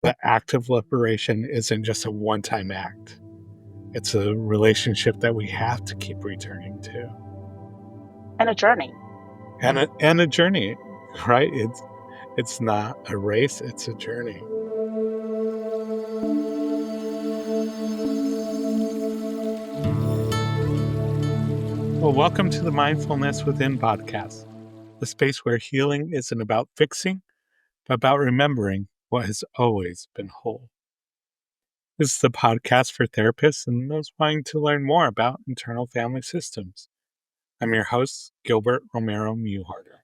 The act of liberation isn't just a one-time act. It's a relationship that we have to keep returning to. And a journey. And a journey, right? It's not a race, it's a journey. Well, welcome to the Mindfulness Within Podcast, the space where healing isn't about fixing, but about remembering what has always been whole. This is the podcast for therapists and those wanting to learn more about internal family systems. I'm your host, Gilbert Romero-Mewharter.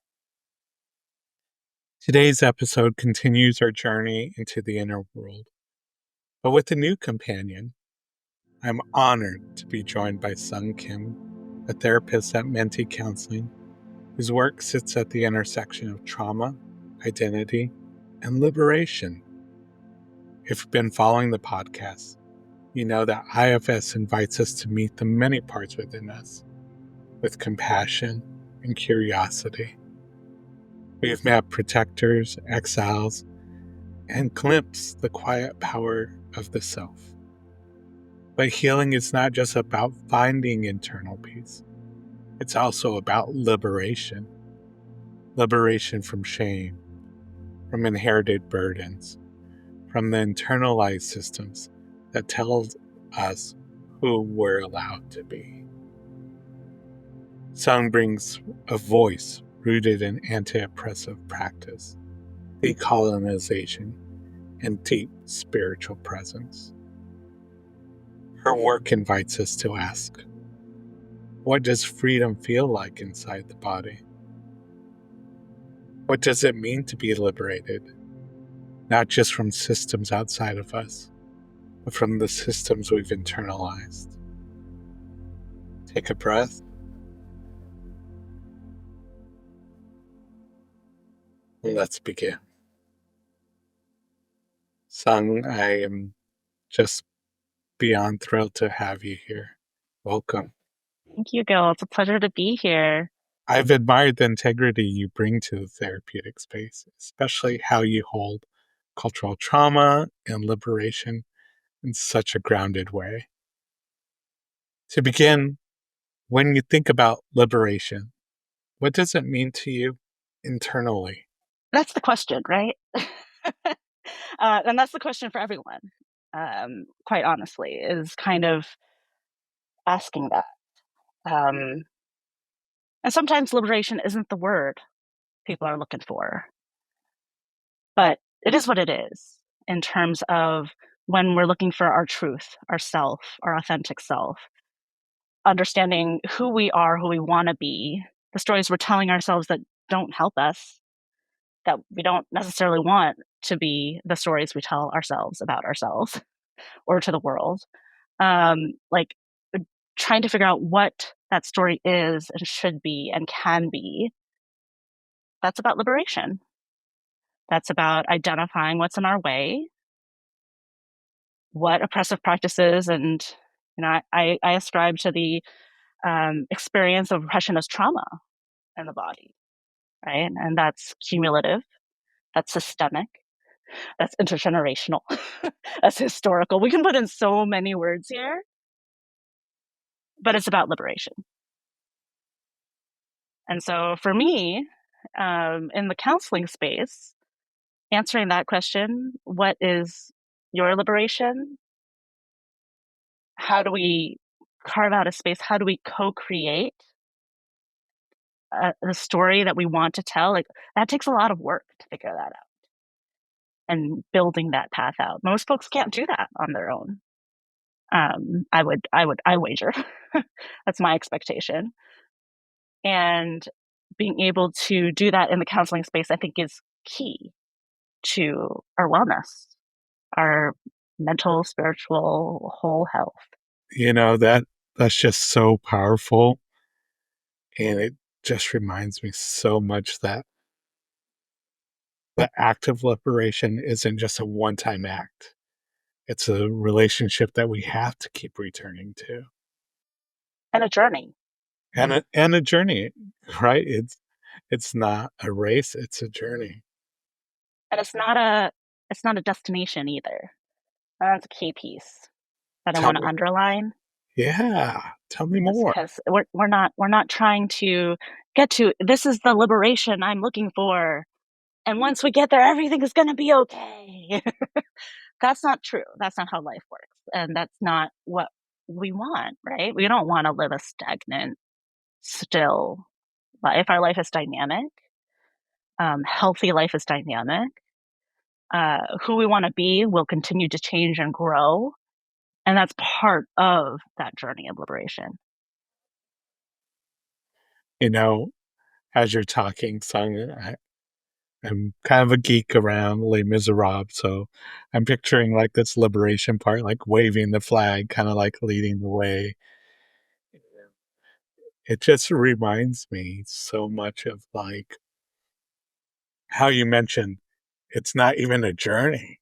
Today's episode continues our journey into the inner world, but with a new companion. I'm honored to be joined by Sung Kim, a therapist at Mentee Counseling, whose work sits at the intersection of trauma, identity, and liberation. If you've been following the podcast, you know that IFS invites us to meet the many parts within us with compassion and curiosity. We've met protectors, exiles, and glimpsed the quiet power of the self. But healing is not just about finding internal peace. It's also about liberation. Liberation from shame, from inherited burdens, from the internalized systems that tell us who we're allowed to be. Sung brings a voice rooted in anti-oppressive practice, decolonization, and deep spiritual presence. Her work invites us to ask, what does freedom feel like inside the body? What does it mean to be liberated, not just from systems outside of us, but from the systems we've internalized? Take a breath. Let's begin. Sung, I am just beyond thrilled to have you here. Welcome. Thank you, Gil. It's a pleasure to be here. I've admired the integrity you bring to the therapeutic space, especially how you hold cultural trauma and liberation in such a grounded way. To begin, when you think about liberation, what does it mean to you internally? That's the question, right? And that's the question for everyone, quite honestly, is kind of asking that. And sometimes liberation isn't the word people are looking for, but it is what it is in terms of when we're looking for our truth, our self, our authentic self, understanding who we are, who we want to be, the stories we're telling ourselves that don't help us, that we don't necessarily want to be the stories we tell ourselves about ourselves or to the world. Like trying to figure out what that story is and should be and can be. That's about liberation. That's about identifying what's in our way, what oppressive practices, and I ascribe to the experience of oppression as trauma in the body, right? And that's cumulative, that's systemic, that's intergenerational, that's historical. We can put in so many words here, but it's about liberation. And so for me, in the counseling space, answering that question, what is your liberation? How do we carve out a space? How do we co-create the story that we want to tell? Like that takes a lot of work to figure that out and building that path out. Most folks can't do that on their own. I wager. That's my expectation. And being able to do that in the counseling space, I think, is key to our wellness, our mental, spiritual, whole health. That's just so powerful. And it just reminds me so much that the act of liberation isn't just a one-time act. It's a relationship that we have to keep returning to. And a journey. And a journey, right? It's not a race, it's a journey. And it's not It's not a destination either. That's a key piece that I Tell want to me, underline. yeah, tell me Is more. because we're not trying to get to this is the liberation I'm looking for, and once we get there, everything is going to be okay. That's not true. That's not how life works, and that's not what we want, right? We don't want to live a stagnant, still life. Our life is dynamic. Healthy life is dynamic. Who we want to be will continue to change and grow, and that's part of that journey of liberation. You know, as you're talking, Sung, I'm kind of a geek around Les Miserables, so I'm picturing like this liberation part, like waving the flag, kind of like leading the way. It just reminds me so much of like how you mentioned it's not even a journey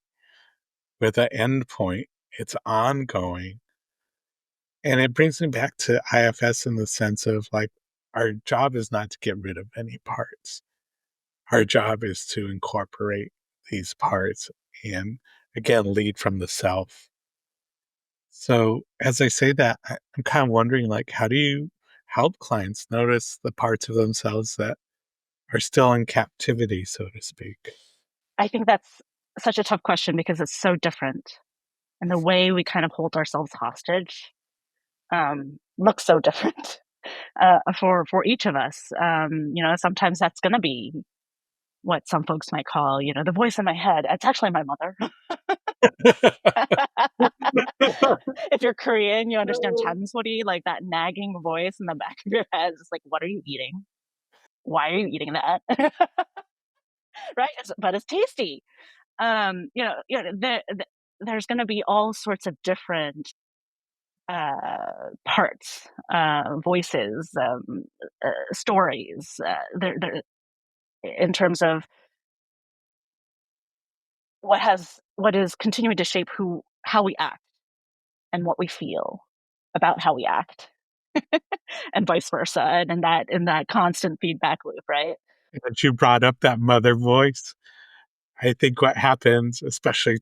with an end point, it's ongoing. And it brings me back to IFS in the sense of like our job is not to get rid of any parts. Our job is to incorporate these parts and again lead from the self. So as I say that, I'm kind of wondering like how do you help clients notice the parts of themselves that are still in captivity, so to speak? I think that's such a tough question because it's so different, and the way we kind of hold ourselves hostage looks so different for each of us. Sometimes that's going to be what some folks might call, the voice in my head. It's actually my mother. If you're Korean, you understand chansori, like that nagging voice in the back of your head. It's like, what are you eating? Why are you eating that? Right? But it's tasty. There's going to be all sorts of different parts, voices, stories. In terms of what is continuing to shape how we act and what we feel about how we act, and vice versa, and in that constant feedback loop, right? That you brought up that mother voice. I think what happens, especially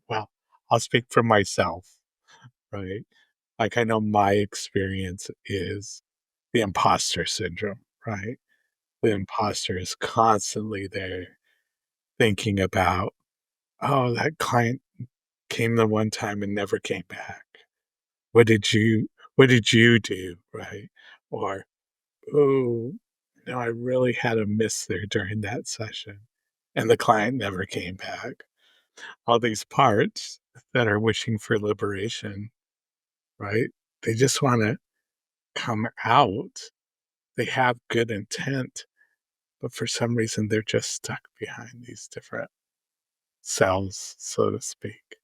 well, I'll speak for myself, right? Like I know my experience is the imposter syndrome, right? The imposter is constantly there thinking about, oh, that client came the one time and never came back. What did you what did you do? Right? Or, oh, no, I really had a miss there during that session. And the client never came back. All these parts that are wishing for liberation, right? They just want to come out. They have good intent, but for some reason they're just stuck behind these different cells, so to speak.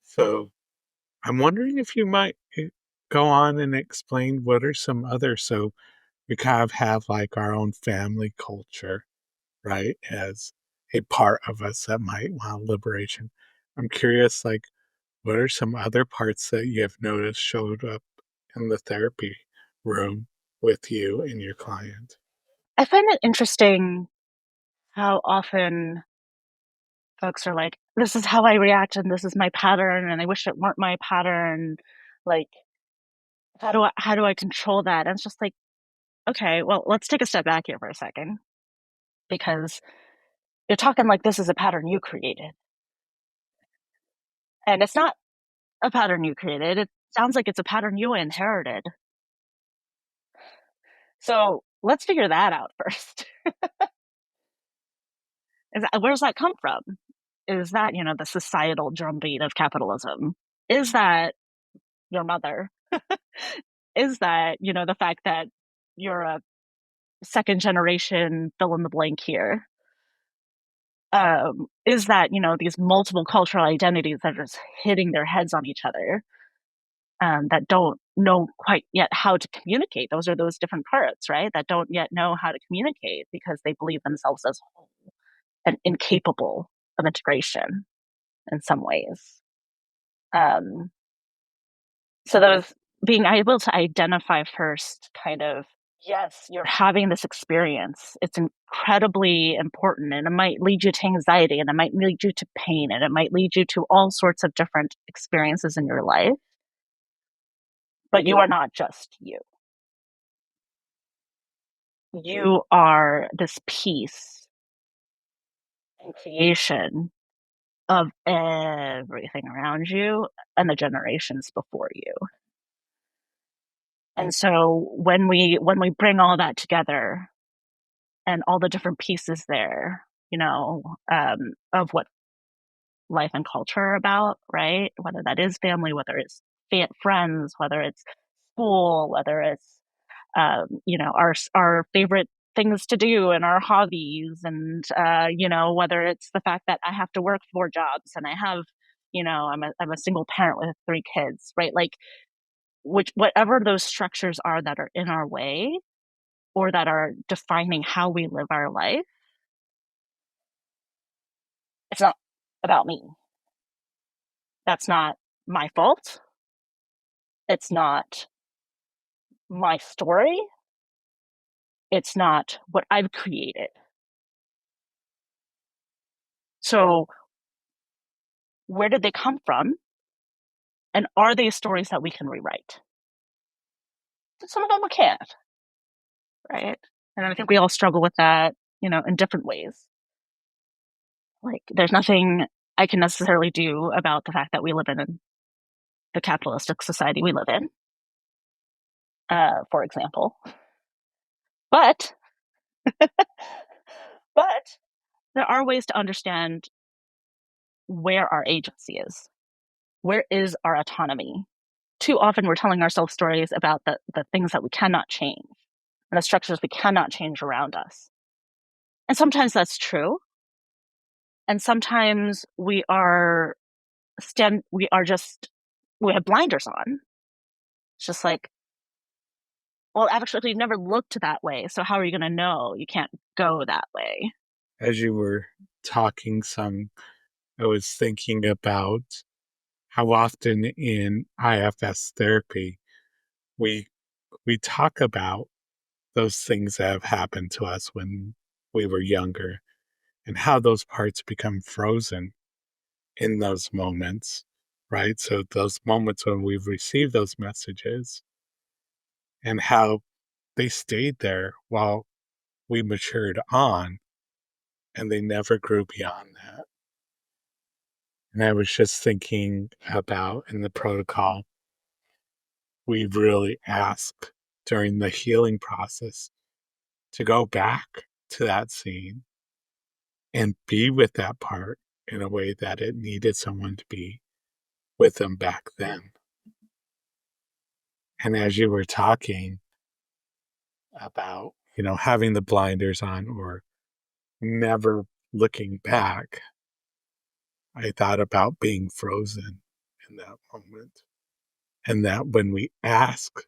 So I'm wondering if you might go on and explain what are some other so we kind of have like our own family culture, right? As a part of us that might want liberation. I'm curious, like, what are some other parts that you have noticed showed up in the therapy room with you and your client? I find it interesting how often folks are like, "This is how I react, and this is my pattern, and I wish it weren't my pattern." Like, how do I control that? And it's just like, okay, well, let's take a step back here for a second, because you're talking like this is a pattern you created, and it's not a pattern you created. It sounds like it's a pattern you inherited. So let's figure that out first. Where's that come from? Is that, the societal drumbeat of capitalism? Is that your mother? Is that, the fact that you're a second generation fill in the blank here? Is that, these multiple cultural identities that are just hitting their heads on each other, that don't know quite yet how to communicate? Those are those different parts, right? That don't yet know how to communicate because they believe themselves as whole and incapable of integration in some ways. So those being able to identify first kind of yes, you're having this experience. It's incredibly important, and it might lead you to anxiety, and it might lead you to pain, and it might lead you to all sorts of different experiences in your life. But you are not just you. You are this piece and creation of everything around you and the generations before you. And so when we bring all that together and all the different pieces there, of what life and culture are about, right? Whether that is family, whether it's friends, whether it's school, whether it's our favorite things to do and our hobbies, and whether it's the fact that I have to work 4 jobs and I have, I'm a single parent with 3 kids, right? Like whatever those structures are that are in our way or that are defining how we live our life, it's not about me. That's not my fault. It's not my story. It's not what I've created. So, where did they come from? And are they stories that we can rewrite? Some of them we can't, right? And I think we all struggle with that, in different ways. Like, there's nothing I can necessarily do about the fact that we live in the capitalistic society we live in, for example. But, but there are ways to understand where our agency is. Where is our autonomy? Too often we're telling ourselves stories about the things that we cannot change and the structures we cannot change around us. And sometimes that's true. And sometimes we have blinders on. It's just like, well, actually, you've never looked that way. So how are you going to know you can't go that way? As you were talking, Sung, I was thinking about how often in IFS therapy we we talk about those things that have happened to us when we were younger and how those parts become frozen in those moments, right? So those moments when we've received those messages and how they stayed there while we matured on and they never grew beyond that. And I was just thinking about in the protocol, we really ask during the healing process to go back to that scene and be with that part in a way that it needed someone to be with them back then. And as you were talking about, having the blinders on or never looking back, I thought about being frozen in that moment. And that when we ask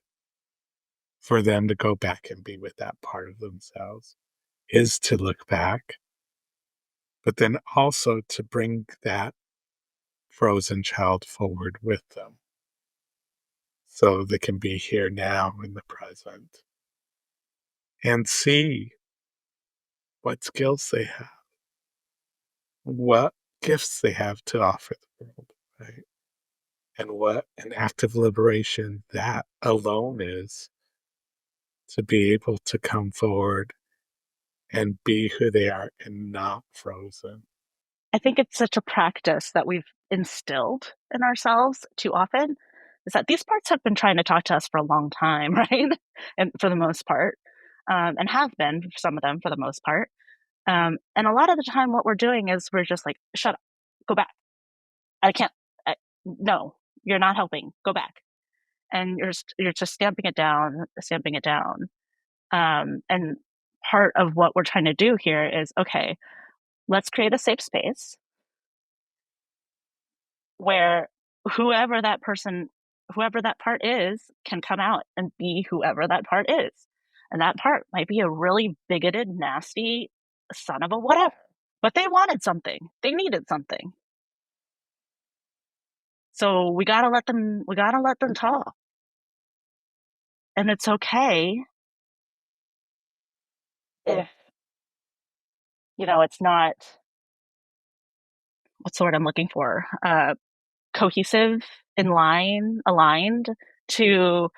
for them to go back and be with that part of themselves is to look back, but then also to bring that frozen child forward with them so they can be here now in the present and see what skills they have, what gifts they have to offer the world, right? And what an act of liberation that alone is to be able to come forward and be who they are and not frozen. I think it's such a practice that we've instilled in ourselves too often, is that these parts have been trying to talk to us for a long time, right? And for the most part, and have been some of them for the most part. And a lot of the time, what we're doing is we're just like, shut up, go back. I can't, no, you're not helping, go back. And you're just stamping it down, stamping it down. And part of what we're trying to do here is, okay, let's create a safe space where whoever that part is, can come out and be whoever that part is. And that part might be a really bigoted, nasty son of a whatever, but they wanted something. They needed something. So we gotta let them talk. And it's okay if, it's not, what's the word I'm looking for? Cohesive, in line, aligned to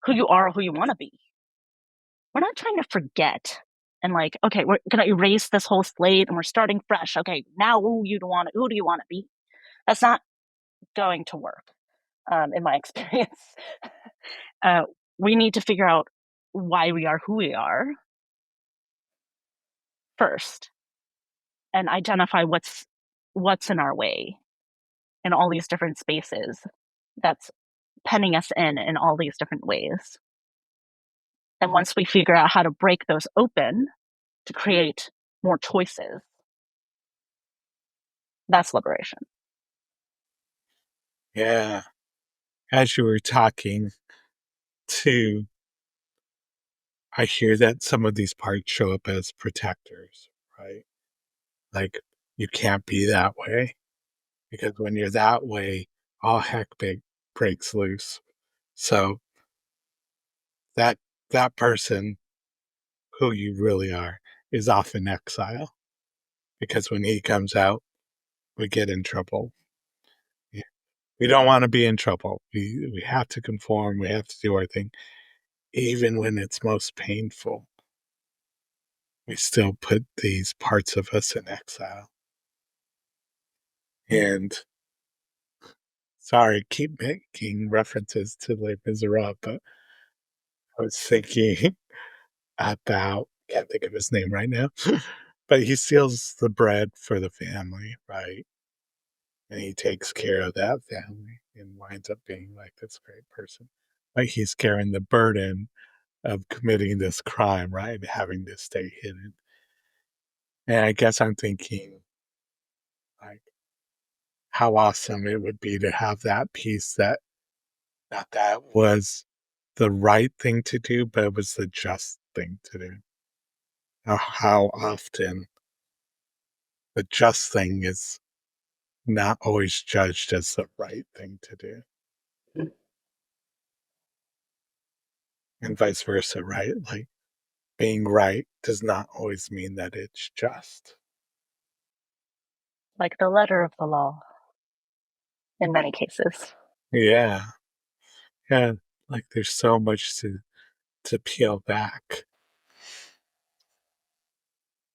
who you are, who you want to be. We're not trying to forget and like, okay, we're gonna erase this whole slate and we're starting fresh. Okay, now who do you want to be? That's not going to work, in my experience. uh, we need to figure out why we are who we are first, and identify what's in our way in all these different spaces that's penning us in all these different ways. And once we figure out how to break those open to create more choices, that's liberation. Yeah. As you were talking too, I hear that some of these parts show up as protectors, right? Like, you can't be that way because when you're that way, all heck breaks loose. So that that person who you really are is often exile because when he comes out, we get in trouble. Yeah. We don't want to be in trouble. We have to conform. We have to do our thing, even when it's most painful. We still put these parts of us in exile. And sorry, keep making references to Les Miserables, but I was thinking about, can't think of his name right now, but he steals the bread for the family, right? And he takes care of that family and winds up being like this great person. Like he's carrying the burden of committing this crime, right? And having to stay hidden. And I guess I'm thinking, like, how awesome it would be to have that piece that not that was the right thing to do, but it was the just thing to do. How often the just thing is not always judged as the right thing to do, and vice versa, right? Like being right does not always mean that it's just. Like the letter of the law in many cases. Yeah, yeah. Like there's so much to peel back.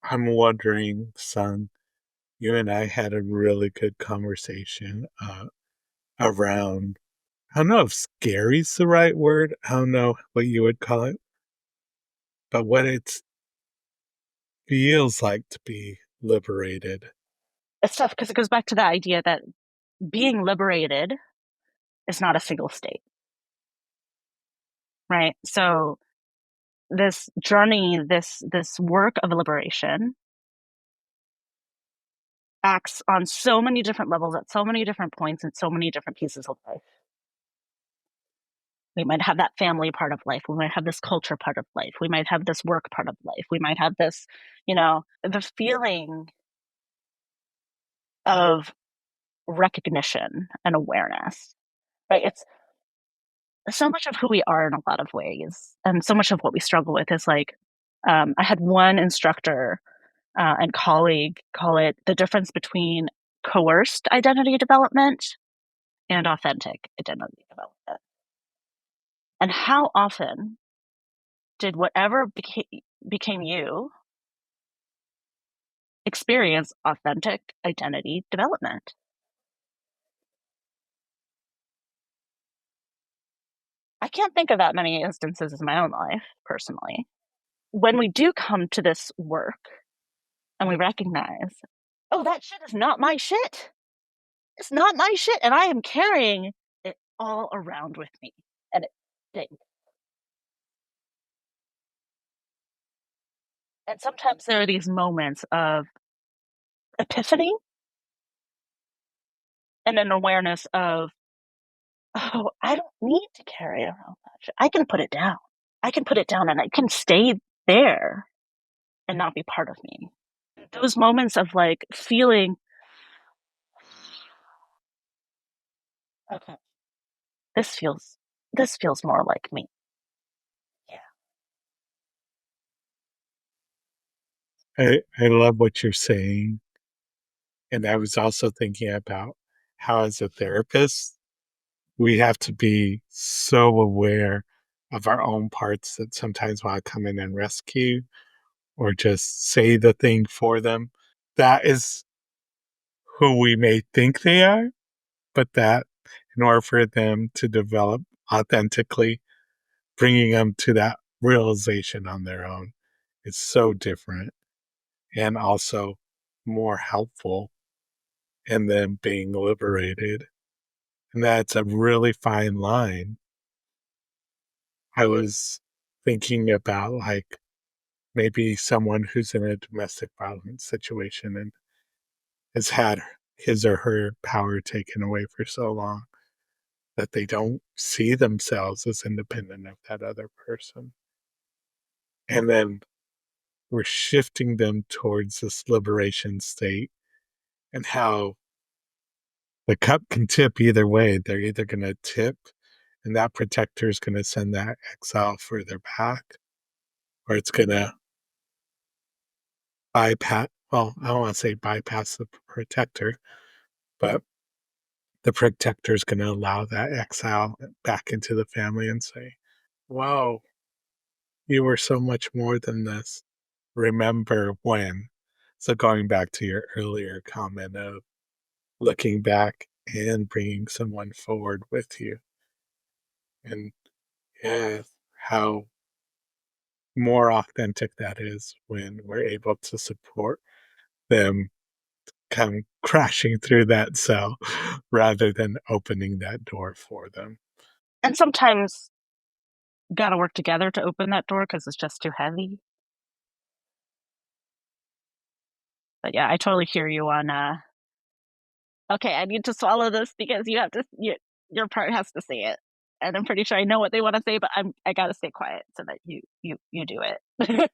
I'm wondering, son, you and I had a really good conversation around. I don't know if scary's the right word. I don't know what you would call it, but what it feels like to be liberated. It's tough because it goes back to the idea that being liberated is not a single state, right? So this journey, this work of liberation acts on so many different levels at so many different points in so many different pieces of life. We might have that family part of life. We might have this culture part of life. We might have this work part of life. We might have this, the feeling of recognition and awareness, right? It's so much of who we are in a lot of ways. And so much of what we struggle with is like, I had one instructor and colleague call it the difference between coerced identity development and authentic identity development. And how often did whatever became you experience authentic identity development? I can't think of that many instances in my own life, personally. When we do come to this work and we recognize, oh, that shit is not my shit. It's not my shit. And I am carrying it all around with me. And it stinks. And sometimes there are these moments of epiphany and an awareness of, oh, I don't need to carry around that shit. I can put it down. I can put it down and I can stay there and not be part of me. Those moments of like feeling, okay, this feels this feels more like me. Yeah. I love what you're saying. And I was also thinking about how, as a therapist, we have to be so aware of our own parts that sometimes want to come in and rescue or just say the thing for them. That is who we may think they are, but that in order for them to develop authentically, bringing them to that realization on their own is so different and also more helpful in them being liberated. And that's a really fine line. I was thinking about like maybe someone who's in a domestic violence situation and has had his or her power taken away for so long that they don't see themselves as independent of that other person. And then we're shifting them towards this liberation state and how the cup can tip either way. They're either going to tip and that protector is going to send that exile further back, or it's going to bypass, well, I don't want to say bypass the protector, but the protector is going to allow that exile back into the family and say, "Whoa, you were so much more than this. Remember when?" So going back to your earlier comment of looking back and bringing someone forward with you, and yeah, how more authentic that is when we're able to support them come crashing through that cell rather than opening that door for them. And sometimes gotta work together to open that door because it's just too heavy. But yeah, I totally hear you on, okay, I need to swallow this because you have to, your part has to say it. And I'm pretty sure I know what they want to say, but I gotta stay quiet so that you do it,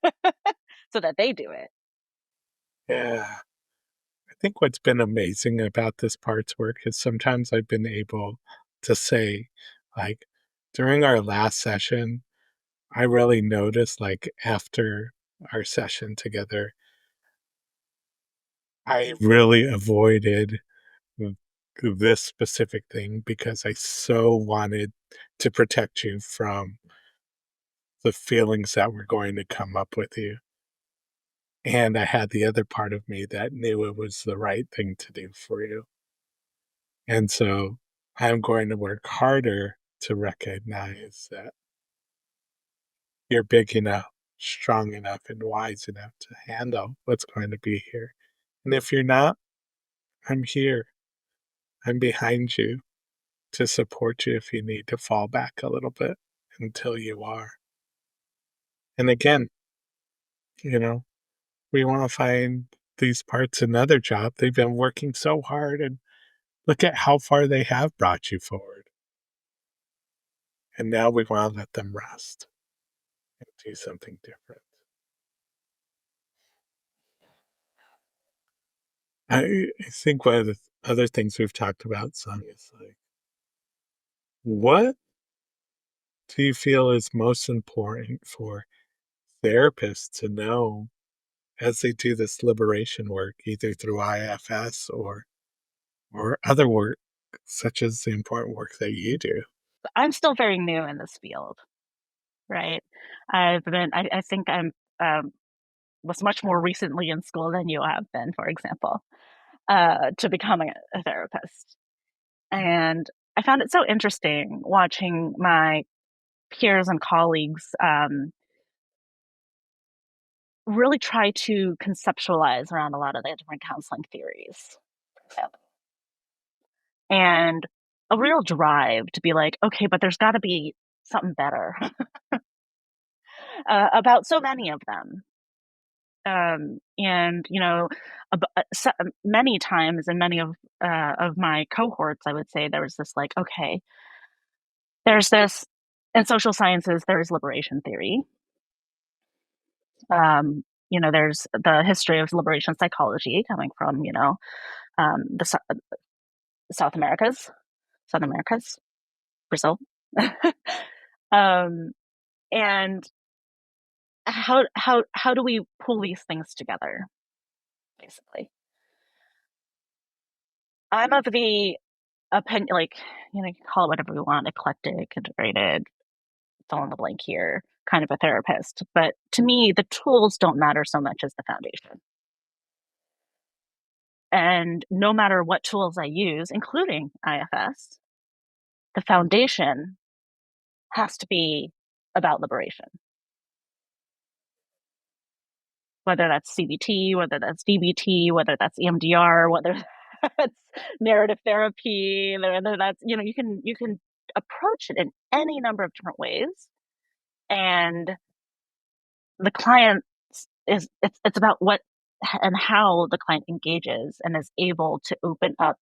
so that they do it. Yeah. I think what's been amazing about this parts work is sometimes I've been able to say, like, during our last session, I really noticed, like, after our session together, I really avoided this specific thing because I so wanted to protect you from the feelings that were going to come up with you. And I had the other part of me that knew it was the right thing to do for you. And so I'm going to work harder to recognize that you're big enough, strong enough, and wise enough to handle what's going to be here. And if you're not, I'm here. I'm behind you to support you if you need to fall back a little bit until you are. And again, you know, we want to find these parts another job. They've been working so hard and look at how far they have brought you forward. And now we want to let them rest and do something different. I think one of the other things we've talked about, Sung, is like, what do you feel is most important for therapists to know as they do this liberation work, either through IFS or other work, such as the important work that you do? I'm still very new in this field, right? I think um, was much more recently in school than you have been, for example, to becoming a therapist. And I found it so interesting watching my peers and colleagues really try to conceptualize around a lot of the different counseling theories. And a real drive to be like, okay, but there's got to be something better about so many of them. And many times in many of my cohorts, I would say there was this like, okay, there's this in social sciences, there is liberation theory. There's the history of liberation psychology coming from the South Americas, South Americas, Brazil. um, and how do we pull these things together, basically? I'm of the opinion, like, you know, you can call it whatever we want, eclectic, integrated, fill in the blank here, kind of a therapist. But to me, the tools don't matter so much as the foundation. And no matter what tools I use, including IFS, the foundation has to be about liberation. Whether that's CBT, whether that's DBT, whether that's EMDR, whether that's narrative therapy, whether that's, you know, you can approach it in any number of different ways. And the client it's about what and how the client engages and is able to open up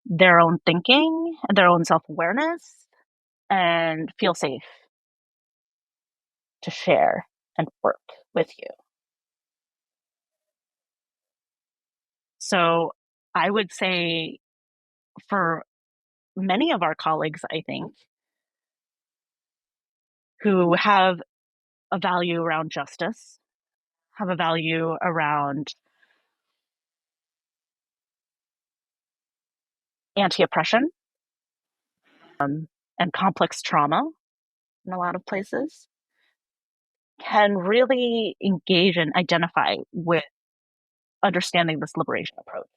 their own thinking, their own self-awareness, and feel safe to share and work with you. So I would say for many of our colleagues, I think, who have a value around justice, have a value around anti-oppression, and complex trauma in a lot of places, can really engage and identify with understanding this liberation approach.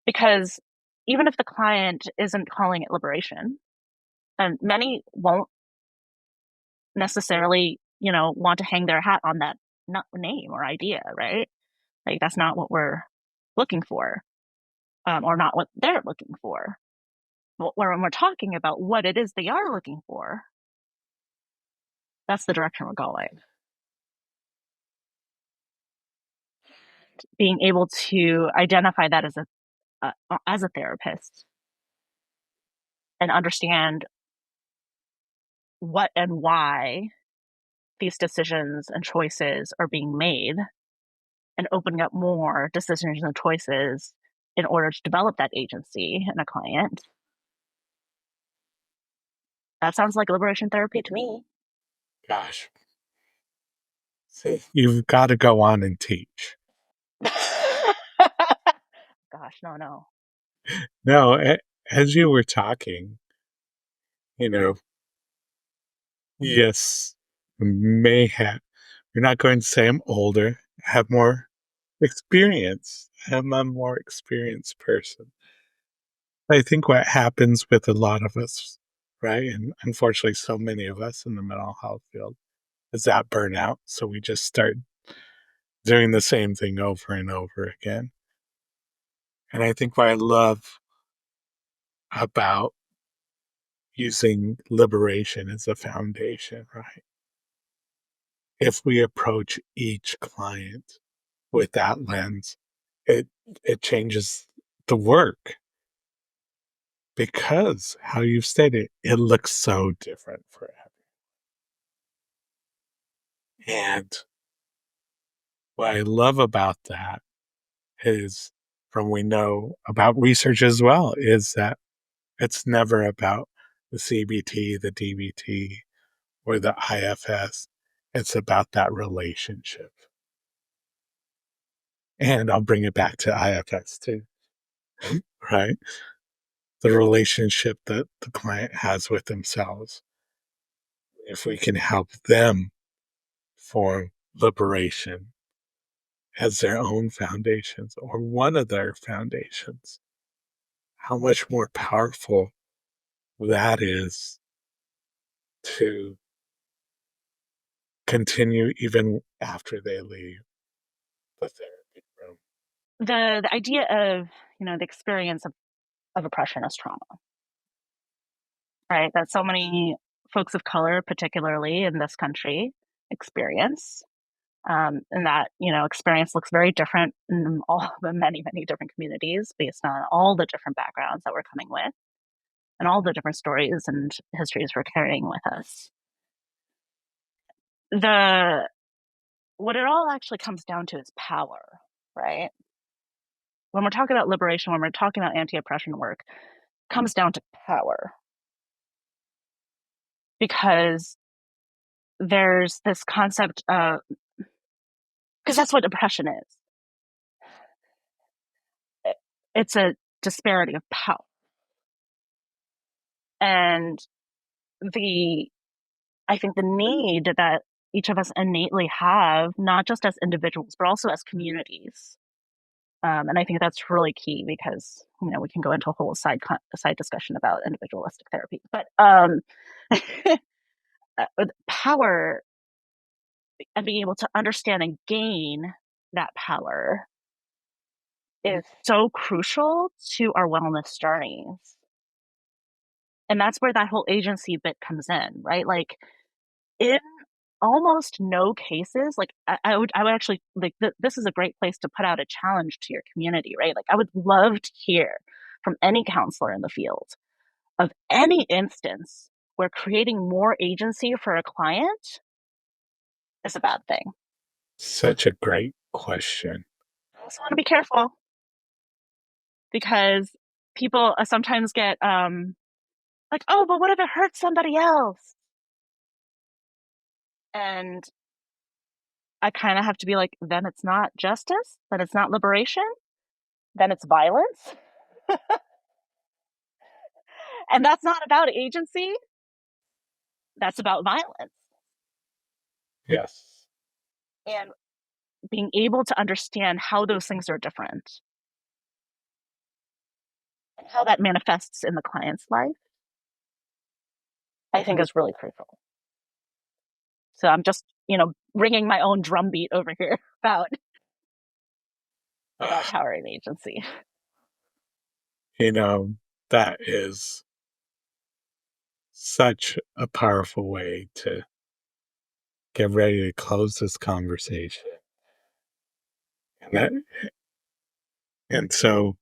Because even if the client isn't calling it liberation, and many won't necessarily, you know, want to hang their hat on that name or idea, right? Like that's not what we're looking for, or not what they're looking for. But when we're talking about what it is they are looking for, that's the direction we're going. Being able to identify that as a therapist and understand what and why these decisions and choices are being made, and opening up more decisions and choices in order to develop that agency in a client. That sounds like liberation therapy to me. Gosh, see, you've got to go on and teach. Gosh, no. No, as you were talking, you know, yes, may have, you're not going to say I'm older, have more experience. I'm a more experienced person. I think what happens with a lot of us, right? And unfortunately, so many of us in the mental health field is that burnout. So we just start doing the same thing over and over again. And I think what I love about using liberation as a foundation, right? If we approach each client with that lens, it it changes the work because how you've stated it looks so different for everyone. And what I love about that is from we know about research as well, is that it's never about the CBT, the DBT, or the IFS. It's about that relationship. And I'll bring it back to IFS too, right? The relationship that the client has with themselves. If we can help them form liberation as their own foundations or one of their foundations, how much more powerful that is to continue even after they leave the therapy room. The idea of, you know, the experience of oppression as trauma, right? That so many folks of color, particularly in this country, experience. And that, you know, experience looks very different in all the many different communities based on all the different backgrounds that we're coming with and all the different stories and histories we're carrying with us. The What it all actually comes down to is power, right? When we're talking about liberation, when we're talking about anti-oppression work, it comes down to power. Because there's this concept of, because that's what depression is. It's a disparity of power. And I think the need that each of us innately have, not just as individuals, but also as communities. And I think that's really key because, we can go into a whole side discussion about individualistic therapy. But power and being able to understand and gain that power is so crucial to our wellness journeys. And that's where that whole agency bit comes in, right? Like, in almost no cases, like I would actually like this is a great place to put out a challenge to your community, right? Like, I would love to hear from any counselor in the field of any instance where creating more agency for a client is a bad thing. Such a great question. I also want to be careful because people sometimes get like, oh, but what if it hurts somebody else? And I kind of have to be like, then it's not justice, then it's not liberation, then it's violence. And that's not about agency, that's about violence. Yes. And being able to understand how those things are different and how that manifests in the client's life, I think is really crucial. So I'm just, ringing my own drumbeat over here about power and agency. That is such a powerful way to get ready to close this conversation. And so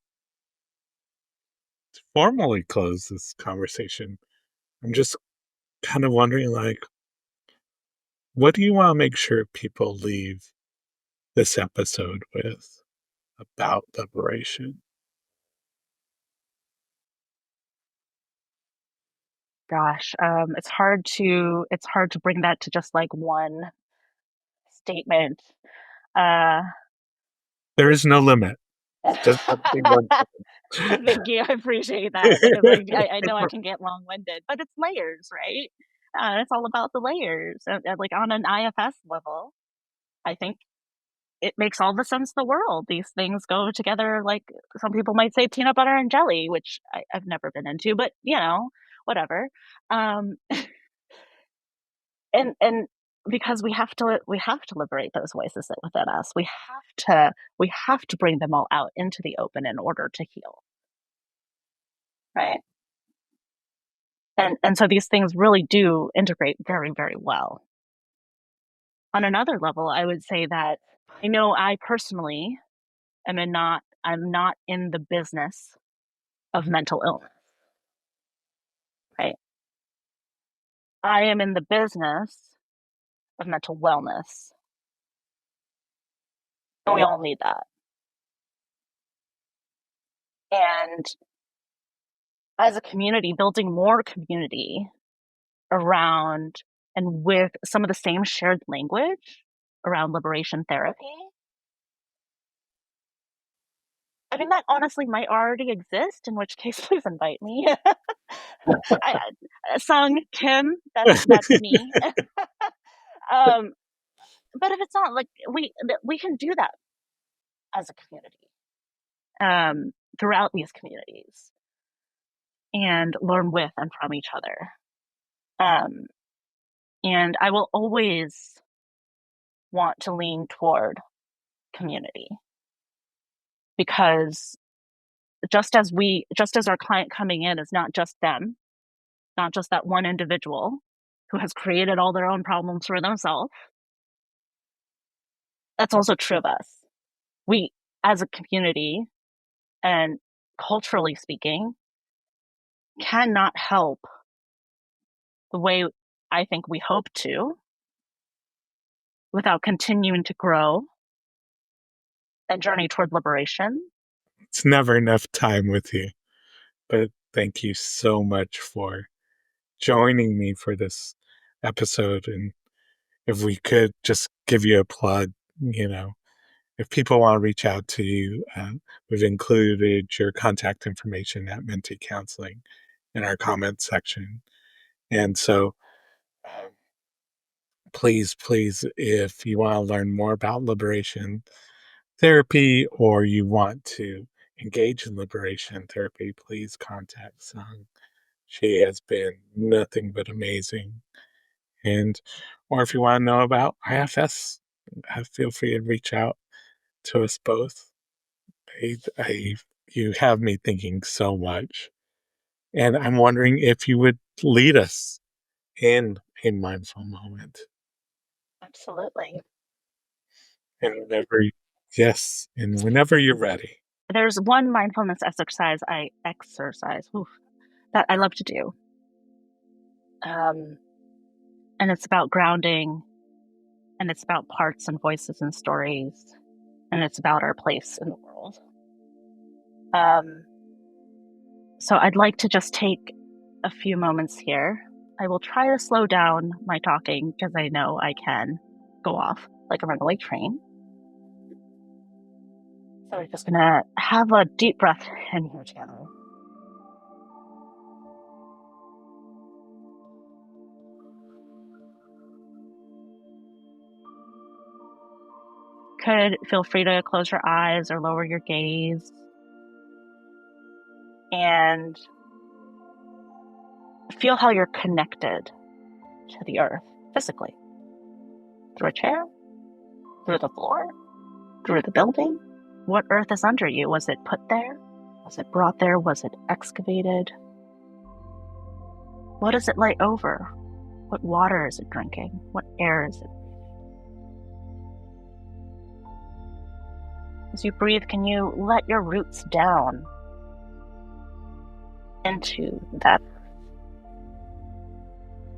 to formally close this conversation, I'm just kind of wondering, like, what do you want to make sure people leave this episode with about liberation? Gosh, it's hard to bring that to just like one statement. Uh, There is no limit. Just one. Thank you. I appreciate that because I know I can get long winded, but it's layers, right? It's all about the layers. Like, on an IFS level, I think it makes all the sense in the world. These things go together, like some people might say peanut butter and jelly, which I've never been into, but whatever. Um, and because we have to liberate those voices that within us. We have to bring them all out into the open in order to heal, right? And so these things really do integrate very, very well. On another level, I would say that I know I personally I'm not in the business of mental illness, right? I am in the business of mental wellness. And we all need that. And as a community, building more community around and with some of the same shared language around liberation therapy. I mean, that honestly might already exist, in which case, please invite me. Sung, Kim, that's me. But if it's not, like, we can do that as a community, throughout these communities, and learn with and from each other. And I will always want to lean toward community, because just as our client coming in is not just them, not just that one individual who has created all their own problems for themselves, that's also true of us. We, as a community, and culturally speaking, cannot help the way I think we hope to without continuing to grow and journey toward liberation. It's never enough time with you, but thank you so much for joining me for this episode and if we could just give you a plug, if people want to reach out to you, we've included your contact information at Mentee Counseling in our comment section. And so, um, please, if you want to learn more about liberation therapy or you want to engage in liberation therapy, please contact Sung. She has been nothing but amazing. And or if you want to know about IFS, feel free to reach out to us both. You have me thinking so much. And I'm wondering if you would lead us in a mindful moment. Absolutely. And whenever you're ready. There's one mindfulness exercise that I love to do. And it's about grounding, and it's about parts and voices and stories, and it's about our place in the world. So I'd like to just take a few moments here. I will try to slow down my talking because I know I can go off like a runaway train. So we're just going to have a deep breath in here together. Feel free to close your eyes or lower your gaze. And feel how you're connected to the earth physically. Through a chair, through the floor, through the building. What earth is under you? Was it put there? Was it brought there? Was it excavated? What does it lay over? What water is it drinking? What air is it? As you breathe, can you let your roots down into that earth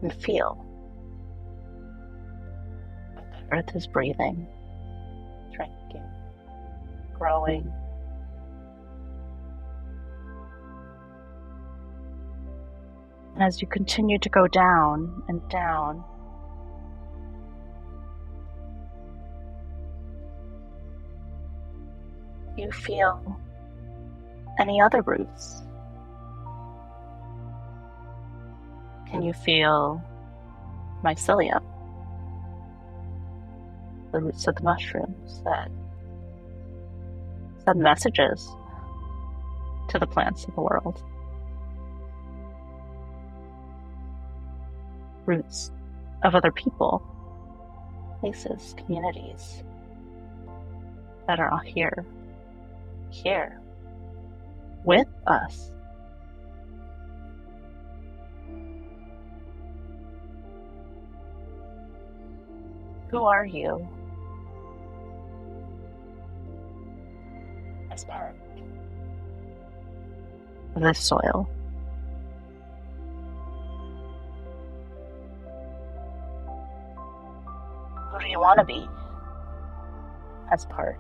and feel what the earth is breathing, drinking, growing. And as you continue to go down and down, you feel any other roots. Can you feel mycelium? The roots of the mushrooms that send messages to the plants of the world. Roots of other people, places, communities that are here with us. Who are you as part of this soil? Who do you want to be as part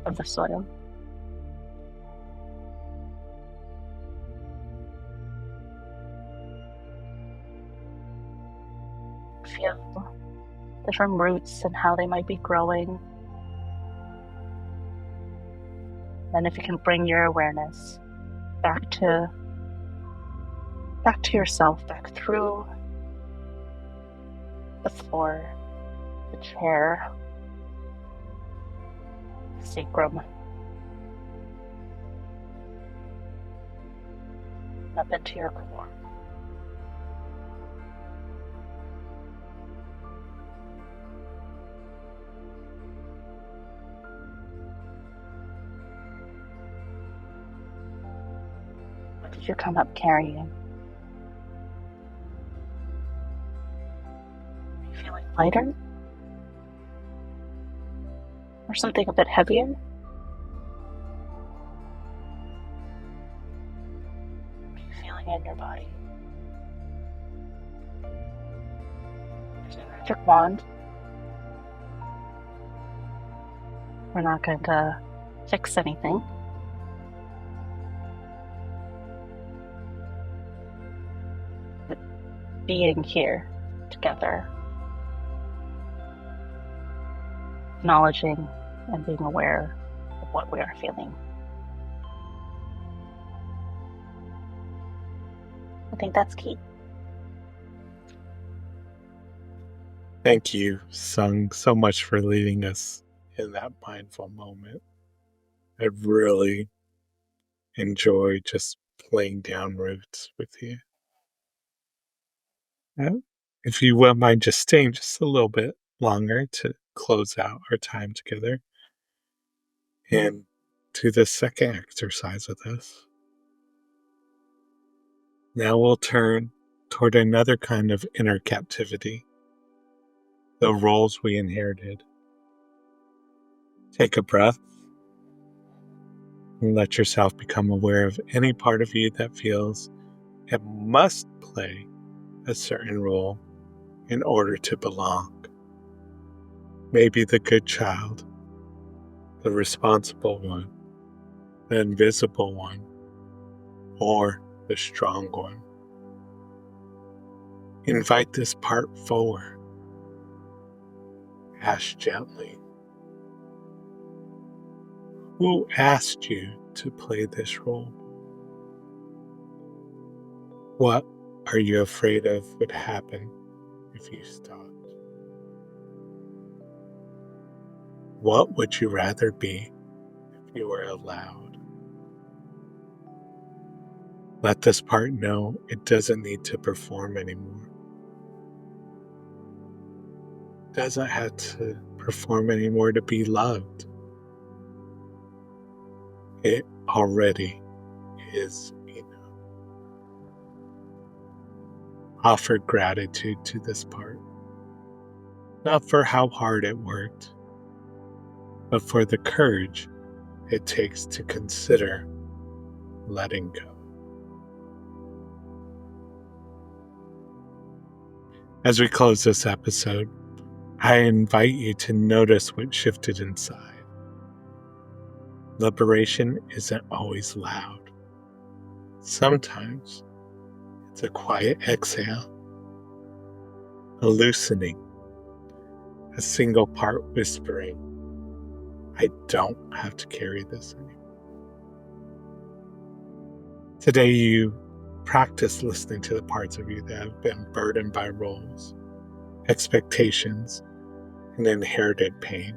of the soil? Feel different roots and how they might be growing. Then if you can bring your awareness back to yourself, back through the floor, the chair, the sacrum, up into your core. What did you come up carrying? Are you feeling lighter? Or something a bit heavier? Are you feeling in your body? There's a magic wand. We're not going to fix anything. But being here together acknowledging and being aware of what we are feeling. I think that's key. Thank you, Sung, so much for leading us in that mindful moment. I really enjoy just playing down roots with you. If you wouldn't mind just staying just a little bit longer to close out our time together and do the second exercise with us. Now we'll turn toward another kind of inner captivity, the roles we inherited. Take a breath and let yourself become aware of any part of you that feels it must play a certain role in order to belong. Maybe the good child, the responsible one, the invisible one, or the strong one. Invite this part forward. Ask gently, who asked you to play this role? What are you afraid of would happen if you stopped? What would you rather be if you were allowed? Let this part know it doesn't need to perform anymore. It doesn't have to perform anymore to be loved. It already is enough. Offer gratitude to this part, not for how hard it worked, but for the courage it takes to consider letting go. As we close this episode, I invite you to notice what shifted inside. Liberation isn't always loud. Sometimes it's a quiet exhale, a loosening, a single part whispering, I don't have to carry this anymore. Today you practice listening to the parts of you that have been burdened by roles, expectations, and inherited pain.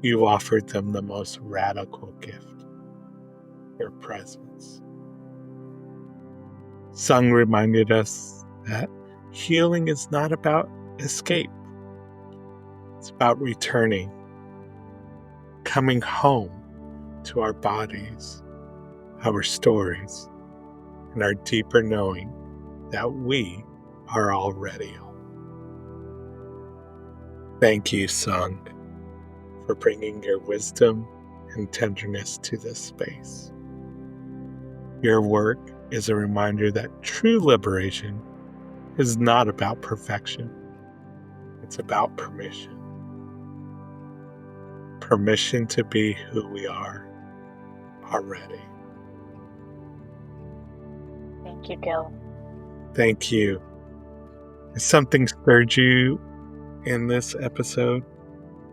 You offered them the most radical gift, your presence. Sung reminded us that healing is not about escape. It's about returning, coming home to our bodies, our stories, and our deeper knowing that we are already home. Thank you, Sung, for bringing your wisdom and tenderness to this space. Your work is a reminder that true liberation is not about perfection. It's about permission. Permission to be who we are already. Thank you, Gil. Thank you. If something stirred you in this episode,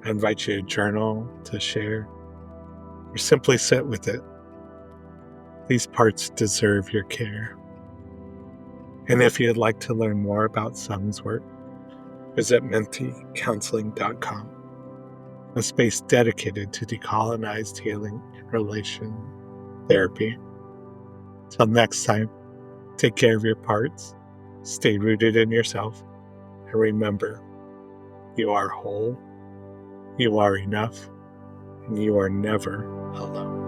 I invite you to journal, to share, or simply sit with it. These parts deserve your care. And if you'd like to learn more about Sung's work, visit menticounseling.com, a space dedicated to decolonized healing and relation therapy. Till next time, take care of your parts, stay rooted in yourself, and remember, you are whole, you are enough, and you are never alone.